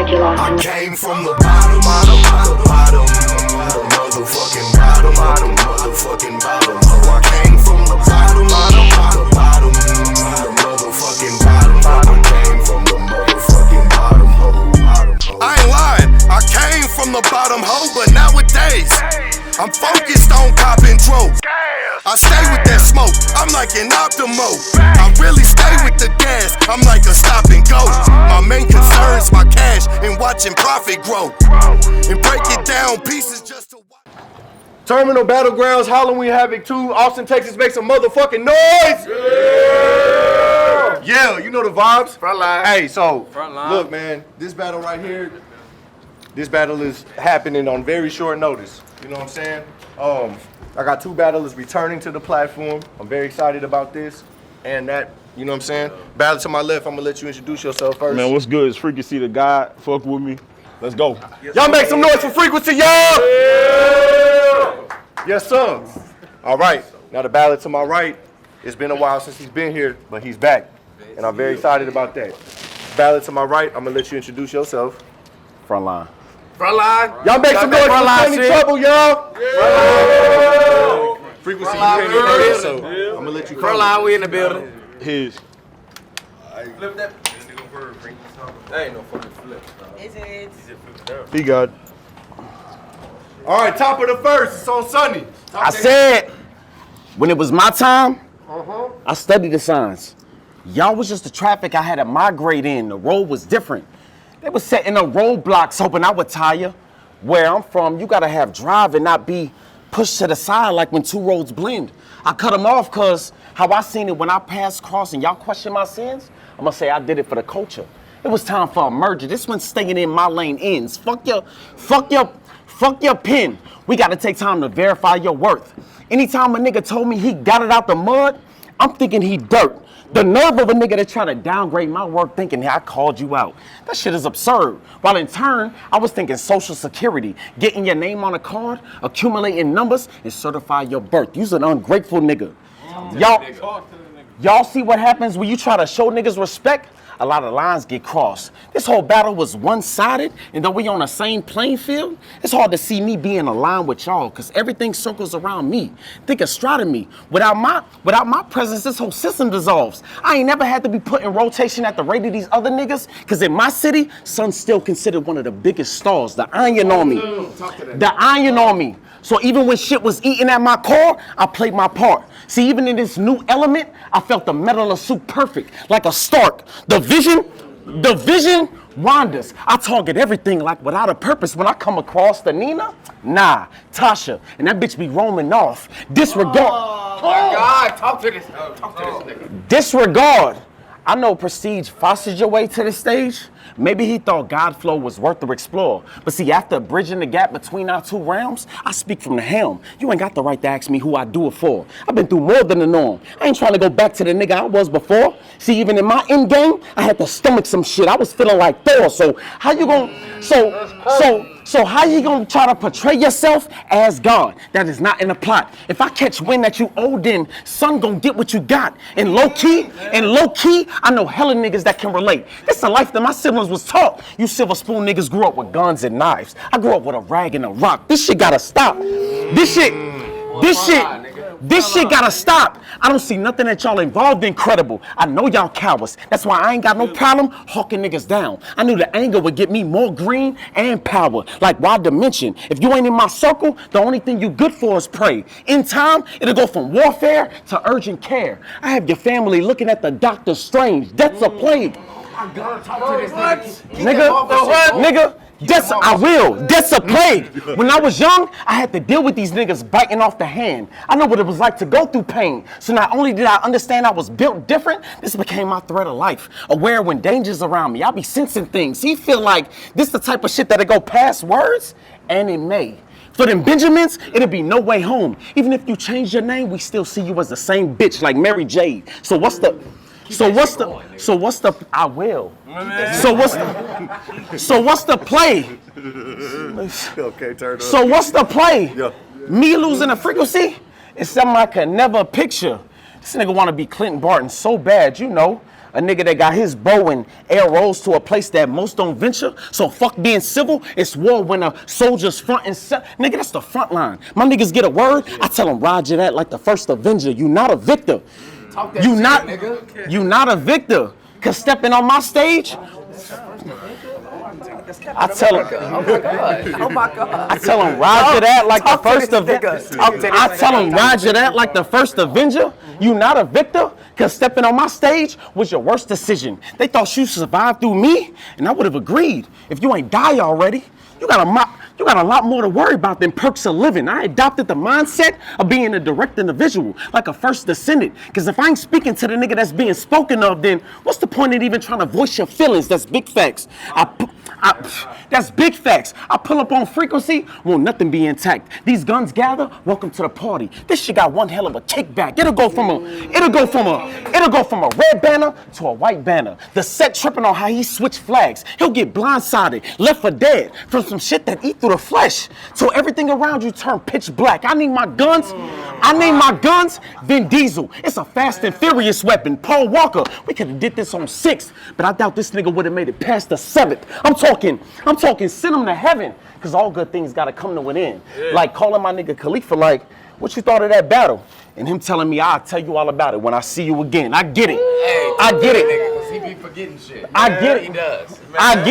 I came from the bottom, the motherfucking bottom, motherfucking bottom. Oh, I came from the bottom, the motherfucking bottom. I came from the motherfucking bottom, ho. I ain't lying, I came from the bottom, ho, but nowadays I'm focused on copping dro. I stay with that smoke, I'm like an Optimo. I really stay with the gas, I'm like a stop and go. My main concern is my cash and watching profit grow. And break it down pieces just to watch. Terminal Battlegrounds, Halloween Havoc 2, Austin, Texas, make some motherfucking noise! Yeah, you know the vibes. Frontline. Hey, so, Frontline. Look, man, this battle right here, this battle is happening on very short notice. You know what I'm saying? I got two battlers returning to the platform. I'm very excited about this. And that, you know what I'm saying? Battle to my left, I'm gonna let you introduce yourself first. Man, what's good? It's Frequency the God. Fuck with me. Let's go. Y'all make some noise for Frequency, y'all! Yeah. Yes, sir. All right, now the battle to my right, it's been a while since he's been here, but he's back. And I'm very excited about that. Battle to my right, I'm gonna let you introduce yourself. Frontline. Frontline. Y'all make some noise for Sonni Trouble, y'all! Yeah. Frequency, you came in first, so I'm gonna let you come. Frontline, we in the building. His. Flip that. That ain't no fucking flip. He got. All right, top of the first, it's on Sonni. I said, when it was my time, I studied the signs. Y'all was just the traffic I had to migrate in. The road was different. They was setting up roadblocks hoping I would tire. Where I'm from, you gotta have drive and not be pushed to the side like when two roads blend. I cut them off cause how I seen it when I passed crossing. Y'all question my sins? I'm gonna say I did it for the culture. It was time for a merger. This one staying in my lane ends. Fuck your pen. We gotta take time to verify your worth. Anytime a nigga told me he got it out the mud, I'm thinking he dirt. The nerve of a nigga to try to downgrade my work thinking, hey, I called you out. That shit is absurd. While in turn, I was thinking social security, getting your name on a card, accumulating numbers, and certify your birth. You's an ungrateful nigga. Y'all see what happens when you try to show niggas respect? A lot of lines get crossed. This whole battle was one-sided, and though we on the same playing field, it's hard to see me being aligned with y'all, cause everything circles around me. Think astronomy. Without my presence, this whole system dissolves. I ain't never had to be put in rotation at the rate of these other niggas, cause in my city, Sun's still considered one of the biggest stars. The iron on me. The iron on me. So even when shit was eating at my core, I played my part. See, even in this new element, I felt the metal of suit perfect, like a Stark. The vision wanders. I target everything like without a purpose. When I come across the Nina, nah, Tasha, and that bitch be roaming off. Disregard. Oh my God, talk to this nigga. Disregard. I know Prestige fostered your way to the stage. Maybe he thought Godflow was worth to explore. But see, after bridging the gap between our two realms, I speak from the helm. You ain't got the right to ask me who I do it for. I've been through more than the norm. I ain't trying to go back to the nigga I was before. See, even in my end game, I had to stomach some shit. I was feeling like Thor. So how you gonna, so how you gonna try to portray yourself as God? That is not in the plot. If I catch wind that you owe, then son gonna get what you got. And low key, I know hella niggas that can relate. This is a life that my siblings was taught. You silver spoon niggas grew up with guns and knives. I grew up with a rag and a rock. This shit gotta stop. This shit gotta stop. I don't see nothing that y'all involved in credible. I know y'all cowards. That's why I ain't got no problem hawking niggas down. I knew the anger would get me more green and power. Like Wild Dimension. If you ain't in my circle, the only thing you good for is prey. In time, it'll go from warfare to urgent care. I have your family looking at the Doctor Strange. That's a plague. Nigga. I will. That's a plague. When I was young, I had to deal with these niggas biting off the hand. I know what it was like to go through pain. So not only did I understand I was built different, this became my thread of life. Aware when danger's around me, I'll be sensing things. He feel like this the type of shit that'll go past words, and it may. For them Benjamins, it'll be no way home. Even if you change your name, we still see you as the same bitch like Mary Jade. I will. So what's the play? Okay, turn up. So what's the play? Yeah. Me losing a frequency? It's something I could never picture. This nigga wanna be Clinton Barton so bad, you know. A nigga that got his bow and arrows to a place that most don't venture. So fuck being civil, it's war when a soldier's front and center. Nigga, that's the front line. My niggas get a word, I tell them Roger that like the first Avenger. You not a victor. You not a victor. Cause stepping on my stage, I tell him, Oh my God. I tell him Roger that like the first Avenger. I tell him Roger that like the first Avenger. You not a victor, cause stepping on my stage was your worst decision. They thought you survived through me, and I would have agreed. If you ain't die already, you got a lot more to worry about than perks of living. I adopted the mindset of being a direct individual, like a first descendant. Cause if I ain't speaking to the nigga that's being spoken of, then what's the point in even trying to voice your feelings? That's big facts. That's big facts. I pull up on frequency, won't nothing be intact. These guns gather, welcome to the party. This shit got one hell of a kickback. It'll go from a red banner to a white banner. The set tripping on how he switched flags. He'll get blindsided, left for dead from some shit that eat through the flesh. So everything around you turn pitch black. I need my guns. Vin Diesel. It's a fast and furious weapon. Paul Walker. We could have did this on 6th, but I doubt this nigga would have made it past the 7th. I'm talking send him to heaven, cause all good things gotta come to an end. Yeah. Like calling my nigga Khalifa like, what you thought of that battle? And him telling me, I'll tell you all about it when I see you again. I get it. Hey, I get it. Nigga, cause he be forgetting shit. I get it. He does. I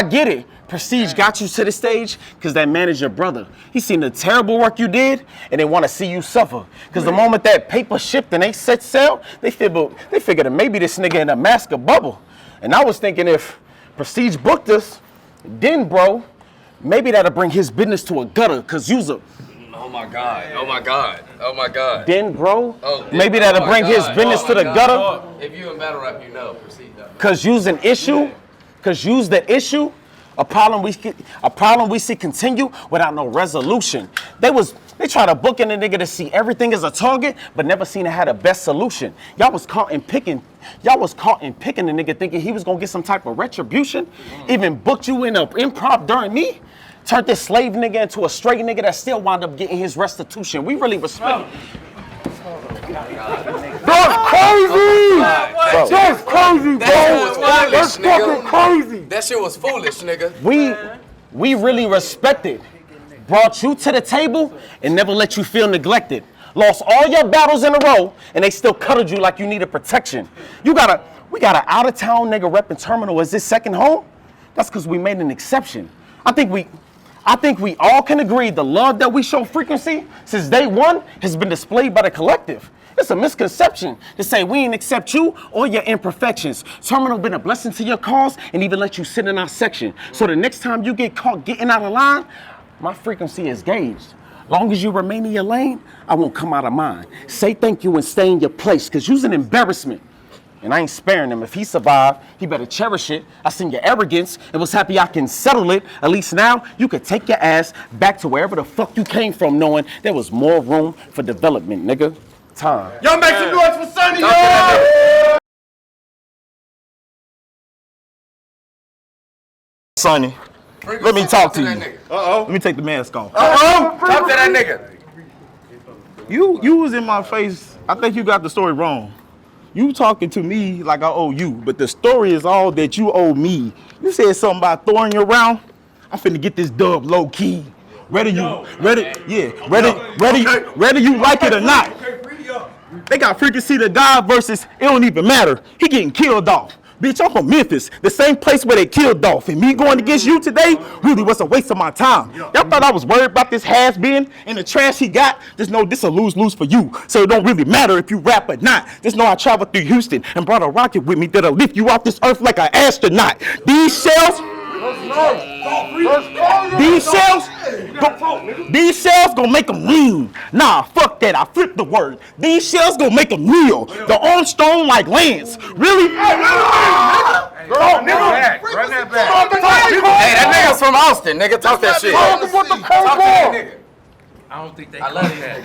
get it. Prestige got you to the stage because that man is your brother. He seen the terrible work you did and they want to see you suffer. Because the moment that paper shipped and they set sail, they figured that maybe this nigga in a mask of bubble. And I was thinking if Prestige booked us, then bro, maybe that'll bring his business to a gutter because you's a... Oh my God. Then bro, maybe that'll bring his business to the gutter. If you in battle rap, you know, Prestige does. Because you's an issue, because you's the issue. A problem we see continue without no resolution. They try to book in a nigga to see everything as a target, but never seen it had a best solution. Y'all was caught in picking the nigga thinking he was gonna get some type of retribution. Even booked you in a improv during me. Turned this slave nigga into a straight nigga that still wound up getting his restitution. We really respect. That's crazy! That's crazy, bro! That's fucking crazy! That shit was foolish, nigga. We really respected. Brought you to the table and never let you feel neglected. Lost all your battles in a row and they still cuddled you like you needed protection. We got an out-of-town nigga repping Terminal as his second home? That's because we made an exception. I think we all can agree the love that we show Frequency since day one has been displayed by the collective. It's a misconception to say we ain't accept you or your imperfections. Terminal been a blessing to your cause and even let you sit in our section. So the next time you get caught getting out of line, my frequency is gauged. Long as you remain in your lane, I won't come out of mine. Say thank you and stay in your place, cause you's an embarrassment. And I ain't sparing him. If he survived, he better cherish it. I seen your arrogance and was happy I can settle it. At least now you could take your ass back to wherever the fuck you came from, knowing there was more room for development, nigga. Time. Y'all make some noise for Sonni, y'all! Sonni, let me talk to you. Let me take the mask off. Talk to that nigga. You was in my face. I think you got the story wrong. You talking to me like I owe you, but the story is all that you owe me. You said something about throwing you around. I'm finna get this dub low key. Whether you like it or not. They got Frequency the God versus it don't even matter. He getting killed off. Bitch, I'm from Memphis, the same place where they killed Dolph. And me going against you today really was a waste of my time. Y'all thought I was worried about this has-been and the trash he got? Just know this a lose-lose for you. So it don't really matter if you rap or not. Just know I traveled through Houston and brought a rocket with me that'll lift you off this earth like an astronaut. These shells gonna make them lean. Nah, fuck that. I flipped the word. These shells gonna make them kneel. The Armstrong like Lance. Really? Hey, that nigga's from Austin, nigga. Talk that shit. Talk to that nigga. I don't think they I love that.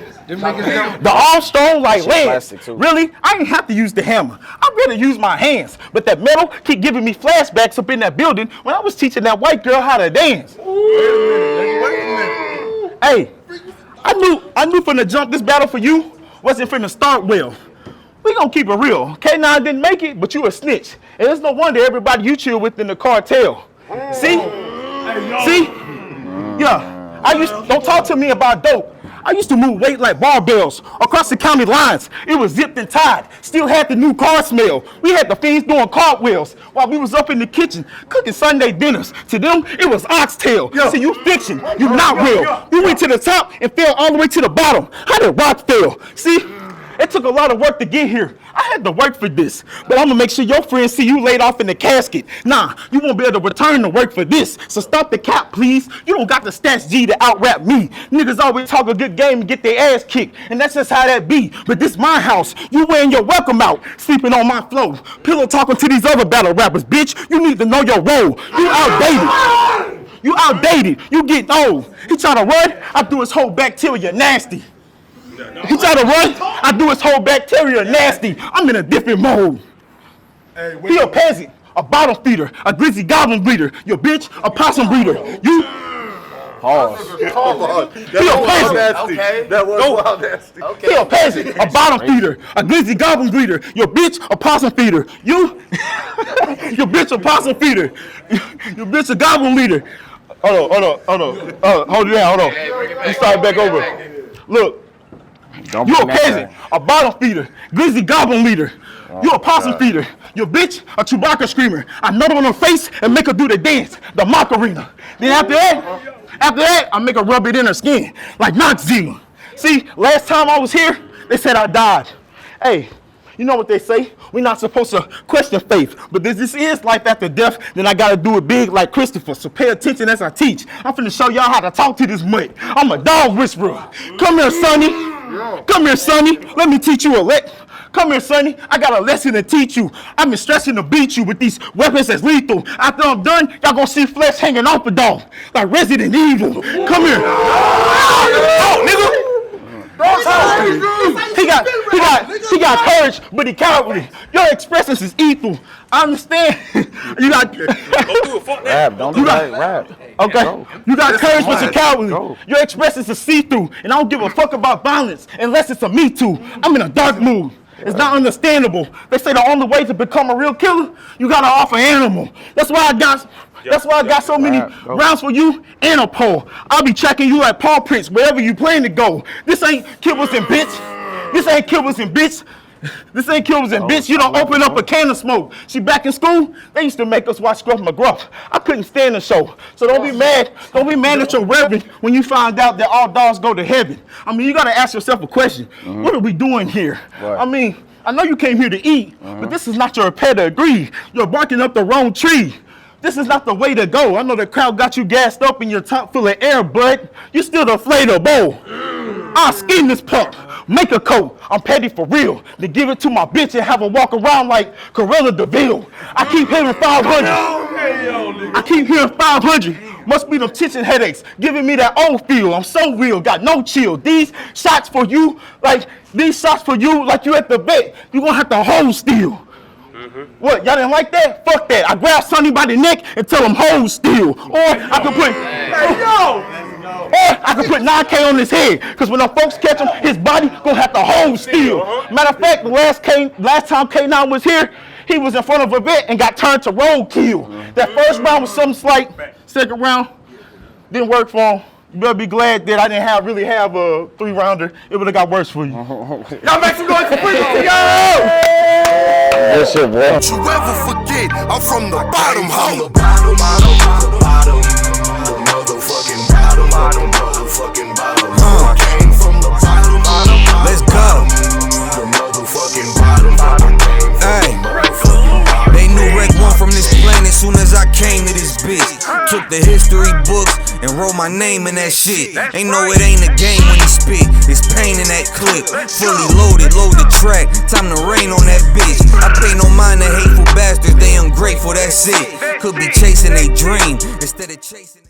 The Armstrong like Lance. Really? I ain't have to use the hammer. I really use my hands. But that metal keep giving me flashbacks up in that building when I was teaching that white girl how to dance. Wait a minute. Hey, I knew from the jump this battle for you wasn't finna start well. We gonna keep it real. K9 didn't make it, but you a snitch. And it's no wonder everybody you chill with in the cartel. See? See? Yeah. Don't talk to me about dope. I used to move weight like barbells across the county lines. It was zipped and tied. Still had the new car smell. We had the fiends doing cartwheels while we was up in the kitchen cooking Sunday dinners. To them, it was oxtail. See, you fiction. You not real. We went to the top and fell all the way to the bottom. How did rock fail? See? It took a lot of work to get here. I had to work for this, but I'm gonna make sure your friends see you laid off in the casket. Nah, you won't be able to return to work for this. So stop the cap, please. You don't got the stats G to out-rap me. Niggas always talk a good game and get their ass kicked, and that's just how that be. But this my house. You wearing your welcome out, sleeping on my floor. Pillow talking to these other battle rappers, bitch. You need to know your role. You outdated. You outdated. You getting old. He try to run, I do his whole bacteria nasty. He try to run, I do his whole bacteria nasty. I'm in a different mode. He a peasant, a bottom feeder, a grizzly goblin breeder. Your bitch, a possum breeder. You. Pause. He a peasant. Okay. That was wild nasty. He a peasant, a bottom feeder, a grizzly goblin breeder. Your bitch, a possum feeder. You. Your bitch, a possum feeder. Your bitch, a goblin leader. Hold on. Hold it down, hold on. Let's start back over. Look. You a peasant, a bottom feeder, grizzly goblin leader. You a possum feeder. Your bitch, a Chewbacca screamer. I nut on her face and make her do the dance, the Macarena. Then after that, I make her rub it in her skin, like Noxzema. See, last time I was here, they said I died. Hey, you know what they say? We're not supposed to question faith, but this is life after death, then I gotta do it big like Christopher, so pay attention as I teach. I'm finna show y'all how to talk to this mutt. I'm a dog whisperer. Come here, Sonny. Come here, Sonny. Let me teach you a lesson. Come here, Sonny. I got a lesson to teach you. I've been stressing to beat you with these weapons that's lethal. After I'm done, y'all gonna see flesh hanging off the dog, like Resident Evil. Come here. Oh, nigga. He got courage, but he cowardly. Your expressions is evil. I understand. You got Rap, don't do that. Rap. okay. You got courage, but you're cowardly. Your expressions is see-through, and I don't give a fuck about violence unless it's a Me Too. I'm in a dark mood. It's not understandable. They say the only way to become a real killer, you gotta offer animal. That's why I got so many rounds for you and a pole. I'll be tracking you like paw prints wherever you plan to go. This ain't killers and bitch. This ain't killers and bitch. This ain't killers and bitch. You don't open up a can of smoke. See, back in school, they used to make us watch Scruff McGruff. I couldn't stand the show. So don't be mad. Don't be mad at your reverend when you find out that all dogs go to heaven. I mean, you gotta ask yourself a question. What are we doing here? Right. I mean, I know you came here to eat, but this is not your pedigree. You're barking up the wrong tree. This is not the way to go. I know the crowd got you gassed up and your top full of air, but you still inflatable. I'll skin this pup, make a coat. I'm petty for real. Then give it to my bitch and have her walk around like Corella DeVille. I keep hearing 500. I keep hearing 500. Must be them tension headaches giving me that old feel. I'm so real, got no chill. These shots for you like you at the vet. You gonna have to hold still. What, y'all didn't like that? Fuck that. I grab Sonny by the neck and tell him hold still. Or I could put 9K on his head, because when the folks catch him, his body gonna have to hold still. Matter of fact, the last time K9 was here, he was in front of a vet and got turned to roadkill. That first round was something slight. Second round didn't work for him. You better be glad that I didn't really have a 3-rounder. It would have got worse for you. Y'all make some noise for freedom. That shit, boy. Don't you ever forget, I'm from the bottom, ho. The motherfucking bottom. I came from the bottom. Let's go. The motherfucking bottom. Hey, they knew Rec 1 from this planet soon as I came to this bitch. Took the history books and wrote my name in that shit. Ain't no, it ain't a game when he spit. It's pain in that clip. Fully loaded, load the track. Time to rain on that bitch. I pay no mind to hateful bastards. They ungrateful, that's it. Could be chasing a dream instead of chasing.